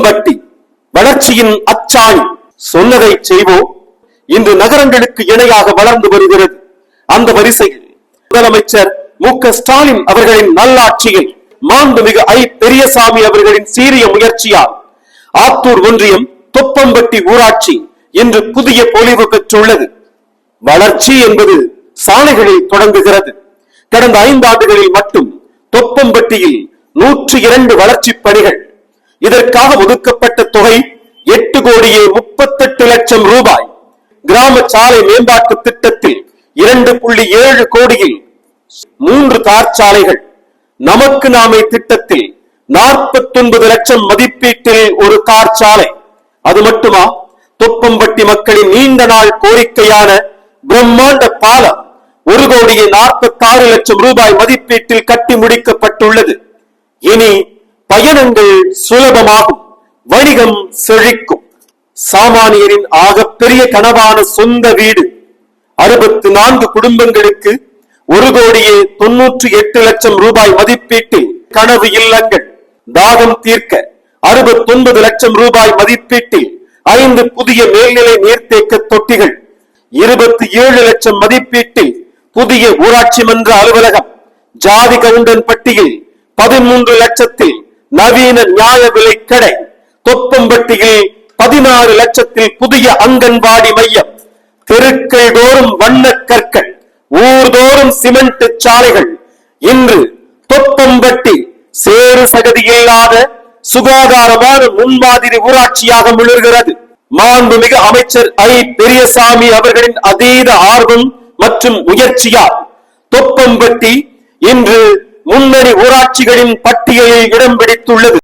தொப்பம்பட்டி வளர்ச்சியின் அச்சாணி. சொன்னதை செய்வோம் இன்று நகரங்களுக்கு இணையாக வளர்ந்து வருகிறது. அந்த வரிசையில் முதலமைச்சர் மு.க.ஸ்டாலின் அவர்களின் நல்லாட்சியில் மாண்புமிகு ஐ. பெரியசாமி அவர்களின் சீரிய முயற்சியால் ஆத்தூர் ஒன்றியம் தொப்பம்பட்டி ஊராட்சி இன்று புதிய பொலிவு பெற்றுள்ளது. வளர்ச்சி என்பது சாலைகளில் தொடங்குகிறது. கடந்த 5 ஆண்டுகளில் மட்டும் தொப்பம்பட்டியில் 102 வளர்ச்சி பணிகள். இதற்காக ஒதுக்கப்பட்ட தொகை 8,38,00,000 ரூபாய். கிராம சாலை மேம்பாட்டு திட்டத்தில் 2.7 கோடியில் 3 தார் சாலைகள். நமக்கு நாமே திட்டத்தில் 49 லட்சம் மதிப்பீட்டில் ஒரு தார் சாலை. அது மட்டுமா, தொப்பம்பட்டி மக்களின் நீண்ட நாள் கோரிக்கையான பிரம்மாண்ட பாலம் 1,46,00,000 ரூபாய் மதிப்பீட்டில் கட்டி முடிக்கப்பட்டுள்ளது. இனி பயணங்கள் சுலபமாகும், வணிகம் செழிக்கும். சாமானியரின் ஆகப்பெரிய கனவான சொந்த வீடு 64 குடும்பங்களுக்கு 1,98,00,000 ரூபாய் மதிப்பீட்டில் கனவு இல்லங்கள். தாகம் தீர்க்க 69 லட்சம் ரூபாய் மதிப்பீட்டில் 5 புதிய மேல்நிலை நீர்த்தேக்க தொட்டிகள். 27 லட்சம் மதிப்பீட்டில் புதிய ஊராட்சி மன்ற அலுவலகம். ஜாதி கவுண்டன் பட்டியில் 13 லட்சத்தில் நவீன நியாய விலை கடை. தொப்பம்பட்டியில் 16 லட்சத்தில் புதிய அங்கன்வாடி மையம். தெருக்கள் தோறும் வண்ண கற்கள், ஊர்தோறும் சிமெண்ட் சாலைகள். இன்று தொப்பம்பட்டி சேறு சகதி இல்லாத சுகாதாரமான முன்மாதிரி ஊராட்சியாக மிளர்கிறது. மாண்புமிகு அமைச்சர் ஐ. பெரியசாமி அவர்களின் அதீத ஆர்வம் மற்றும் முயற்சியால் தொப்பம்பட்டி இன்று முன்னணி ஊராட்சிகளின் பட்டியலில் இடம் பிடித்துள்ளது.